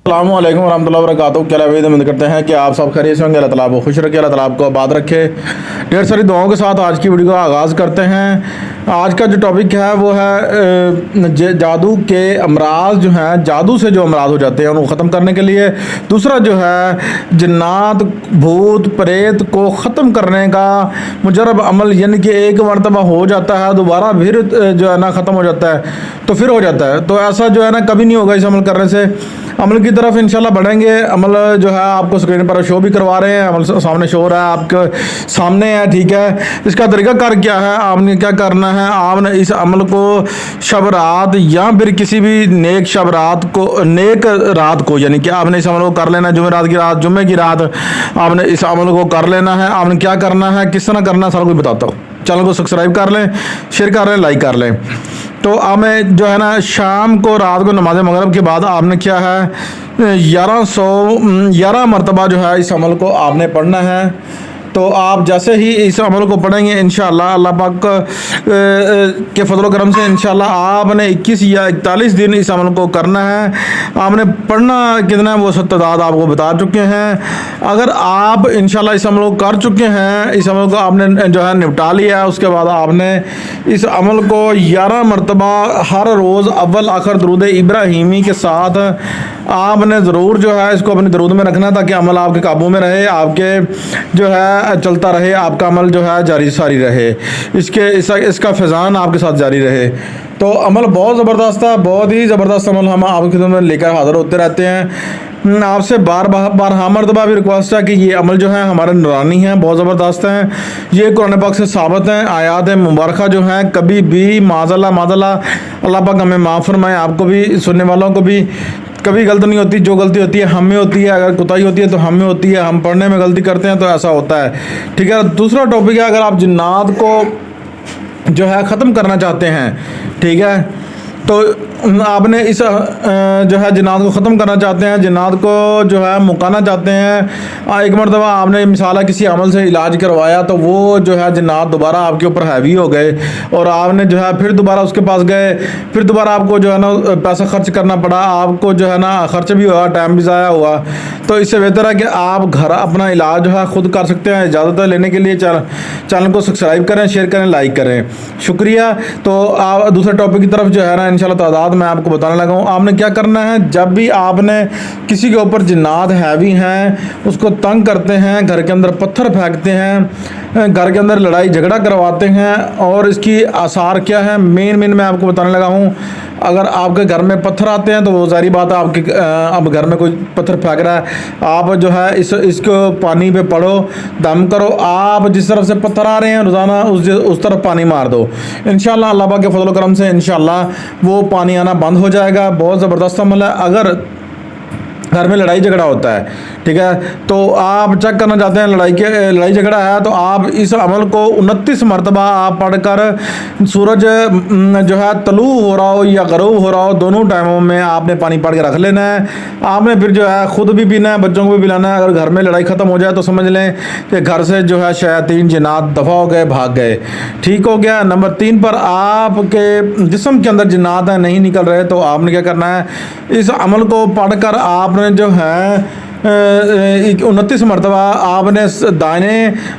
अस्सलामु अलैकुम वरहमतुल्लाहि वबरकातुहू। क्या उम्मीद करते हैं कि आप सब खैरियत से होंगे। अल्लाह ताला आपको खुश रखे, अल्लाह ताला आपको आबाद रखे। ढेर सारी दुआओं के साथ आज की वीडियो का आगाज़ करते हैं। आज का जो टॉपिक है वो है जादू के अमराज जो हैं, जादू से जो अमराज हो जाते हैं उनको ख़त्म करने के लिए। दूसरा जो है जिन्नात भूत प्रेत को ख़त्म करने का मुजरब अमल, यानी कि एक मरतबा हो जाता है दोबारा फिर जो है ना ख़त्म हो जाता है तो फिर हो जाता है। तो ऐसा जो है ना कभी नहीं होगा। इस अमल करने से अमल की तरफ इंशाल्लाह बढ़ेंगे। अमल जो है आपको स्क्रीन पर शो भी करवा रहे हैं, अमल सामने शो हो रहा है आपके सामने है, ठीक है। इसका तरीका कार क्या है, आपने क्या करना है, आपने इस अमल को शब रात या फिर किसी भी नेक शब रात को, नेक रात को, यानी कि आपने इस अमल को कर लेना है। जुमेरात की रात, जुम्मे की रात आपने इस अमल को कर लेना है। आपने क्या करना है, किस तरह करना है, सारा कुछ बताता हूँ। चैनल को सब्सक्राइब कर लें, शेयर कर लें, लाइक कर लें। तो हमें जो है ना शाम को रात को नमाज मगरिब के बाद आपने क्या है 11 मरतबा जो है इस अमल को आपने पढ़ना है। तो आप जैसे ही इस अमल को पढ़ेंगे इंशाअल्लाह अल्लाह पाक के फजल करम से इंशाअल्लाह आपने 21 या 41 दिन इस अमल को करना है। आपने पढ़ना कितना है वो सब तादाद आपको बता चुके हैं। अगर आप इंशाअल्लाह इस अमल को कर चुके हैं, इस अमल को आपने जो है निपटा लिया है, उसके बाद आपने इस अमल को 11 मरतबा हर रोज़ अव्वल आखिर दरूद इब्राहिमी के साथ आपने ज़रूर जो है इसको अपने दरूद में रखना, ताकि अमल आपके काबू में रहे, आपके जो है चलता रहे, आपका अमल जो है जारी सारी रहे, इसका फैज़ान आपके साथ जारी रहे। तो अमल बहुत ज़बरदस्त है, बहुत ही ज़बरदस्त अमल हम आपकी खिदमत में लेकर हाज़िर होते रहते हैं। आपसे बार मरतबा भी रिक्वेस्ट है कि ये अमल जो है हमारे नूरानी हैं, बहुत ज़बरदस्त हैं। ये कुरान पाक से साबित हैं। आयात मुबारक जो हैं कभी भी माज़अल्लाह अल्लाह पाक हमें माफ़ फरमाए, आपको भी, सुनने वालों को भी। कभी गलती नहीं होती, जो गलती होती है हम में होती है, अगर कोताही होती है तो हम में होती है, हम पढ़ने में गलती करते हैं तो ऐसा होता है, ठीक है। दूसरा टॉपिक है, अगर आप जिन्नात को जो है ख़त्म करना चाहते हैं, ठीक है, तो आपने इस जो है जिन्नात को ख़त्म करना चाहते हैं, जिन्नात को जो है मुकाना चाहते हैं। एक मरतबा आपने मिसाल किसी अमल से इलाज करवाया तो वो जो है जिन्नात दोबारा आपके ऊपर हैवी हो गए और आपने जो है फिर दोबारा उसके पास गए, फिर दोबारा आपको जो है ना पैसा खर्च करना पड़ा, आपको जो है ना खर्च भी हुआ, टाइम भी ज़ाया हुआ। तो इससे बेहतर है कि आप घर अपना इलाज जो है ख़ुद कर सकते हैं। इजाज़त लेने के लिए चैनल को सब्सक्राइब करें, शेयर करें, लाइक करें, शुक्रिया। तो आप दूसरे टॉपिक की तरफ जो है ना इंशाल्लाह तादाद मैं आपको बताने लगा हूँ। आपने क्या करना है, जब भी आपने किसी के ऊपर जिन्नात हैवी हैं, उसको तंग करते हैं, घर के अंदर पत्थर फेंकते हैं, घर के अंदर लड़ाई झगड़ा करवाते हैं, और इसकी आसार क्या है मेन मैं आपको बताने लगा हूँ। अगर आपके घर में पत्थर आते हैं तो वो सारी बात है, आपके अब घर में कोई पत्थर फेंक रहा है, आप जो है इसको पानी पे पड़ो, दम करो, आप जिस तरफ से पत्थर आ रहे हैं रोज़ाना उस तरफ पानी मार दो। इंशाल्लाह अल्लाह पाक के फजल करम से इंशाल्लाह वो पानी आना बंद हो जाएगा। बहुत ज़बरदस्त अमल है। अगर घर में लड़ाई झगड़ा होता है, ठीक है, तो आप चेक करना चाहते हैं लड़ाई झगड़ा है, तो आप इस अमल को 29 मरतबा आप पढ़कर सूरज जो है तलू हो रहा हो या गरूब हो रहा हो, दोनों टाइमों में आपने पानी पढ़ के रख लेना है। आपने फिर जो है ख़ुद भी पीना है, बच्चों को भी पिलाना है। अगर घर में लड़ाई ख़त्म हो जाए तो समझ लें कि घर से जो है शयातीन जिन्नात दफ़ा हो गए, भाग गए, ठीक हो गया। नंबर 3 पर आपके जिस्म के अंदर जिन्नात है नहीं निकल रहे, तो आपने क्या करना है, इस अमल को पढ़कर आपने जो है 29 मरतबा आपने दाहिने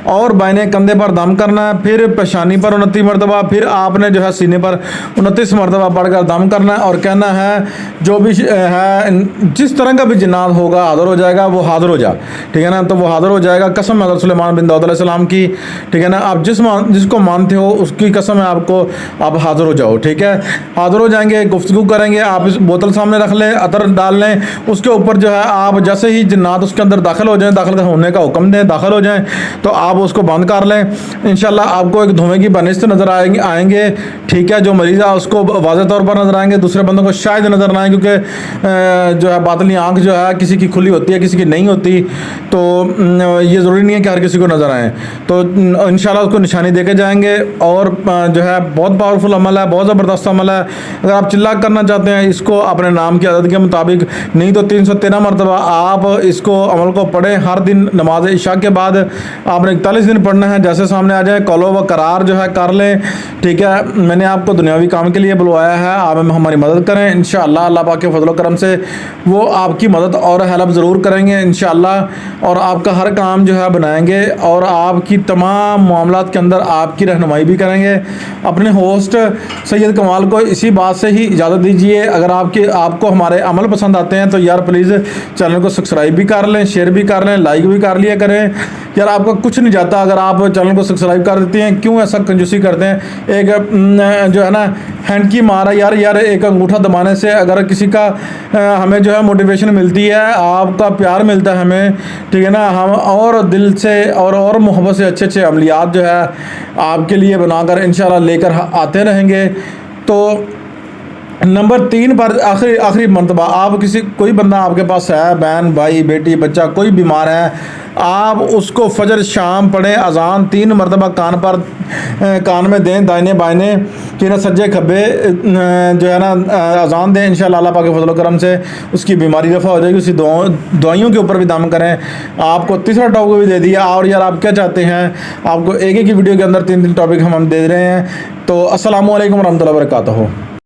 और बाइने कंधे पर दम करना है, फिर पेशानी पर 29 मरतबा, फिर आपने जो है सीने पर 29 मरतबा पढ़कर दम करना है और कहना है जो भी है जिस तरह का भी जिन्नात होगा हाज़िर हो जाएगा, वो हाज़िर हो जा, ठीक है ना। तो वो हाज़िर हो जाएगा। कसम अगर सुलेमान बिन दाऊद अलैहिस्सलाम की, ठीक है ना, आप जिसको मानते हो उसकी कसम है आपको, आप हाज़िर हो जाओ, ठीक है। हाज़िर हो जाएंगे, गुफ्तगू करेंगे, आप इस बोतल सामने रख लें, अतर डाल लें, उसके ऊपर जो है आप जैसे ही जिन्नात उसके अंदर दाखिल हो जाएं, दाखिल होने का हुक्म दें, दाखिल हो जाएं, तो आप उसको बंद कर लें। इंशाल्लाह आपको एक धुएं की बनिश्त नज़र आएंगे, ठीक है। जो मरीज़ है उसको वाज़ेह तौर पर नज़र आएंगे, दूसरे बंदों को शायद नज़र ना आए, क्योंकि जो है बातली आँख जो है किसी की खुली होती है, किसी की नहीं होती, तो ये ज़रूरी नहीं है कि हर किसी को नज़र आए। तो इंशाल्लाह उसको निशानी दे के जाएंगे। और जो है बहुत पावरफुल अमल है, बहुत ज़बरदस्त अमल है। अगर आप चिल्ला करना चाहते हैं इसको अपने नाम की आदत के मुताबिक, नहीं तो 313 मरतबा आप इसको अमल को पढ़ें। हर दिन नमाज इशा के बाद आपने 41 दिन पढ़ना है। जैसे सामने आ जाए कौलो व करार जो है कर लें, ठीक है। मैंने आपको दुनियावी काम के लिए बुलवाया है, आप हमारी मदद करें इंशाअल्लाह। अल्लाह पाक के फजल करम से वो आपकी मदद और हेल्प ज़रूर करेंगे इंशाअल्लाह, और आपका हर काम जो है बनाएंगे और आपकी तमाम मामलात के अंदर आपकी रहनुमाई भी करेंगे। अपने होस्ट सैयद कमाल को इसी बात से ही इजाज़त दीजिए। अगर आपको हमारे अमल पसंद आते हैं तो यार प्लीज़ चैनल को सब्सक्राइब भी कर लें, शेयर भी कर लें, लाइक भी कर लिया करें। यार आपका कुछ नहीं जाता अगर आप चैनल को सब्सक्राइब कर देते हैं। क्यों ऐसा कंजूसी करते हैं? एक जो है ना हैंड की मार है यार, एक अंगूठा दबाने से अगर किसी का हमें जो है मोटिवेशन मिलती है, आपका प्यार मिलता है हमें, ठीक है ना। हम और दिल से और मोहब्बत से अच्छे अच्छे अमलियात जो है आपके लिए बनाकर इंशाल्लाह लेकर आते रहेंगे। तो नंबर 3 पर आखिरी मरतबा आप कोई बंदा आपके पास है, बहन भाई बेटी बच्चा कोई बीमार है, आप उसको फजर शाम पढ़ें अजान 3 मरतबा कान में दें, दाहिने बाइने कि ना सज्जे खब्बे जो है ना अजान दें। इंशाअल्लाह अल्लाह पाक के फजल करम से उसकी बीमारी रफ़ा हो जाएगी। उसी दवाइयों के ऊपर भी दम करें। आपको तीसरा टॉपिक भी दे दिया। और यार आप क्या चाहते हैं, आपको एक ही वीडियो के अंदर 3 टॉपिक हम दे रहे हैं। तो अस्सलामु अलैकुम रहमतुल्लाहि व बरकातहू।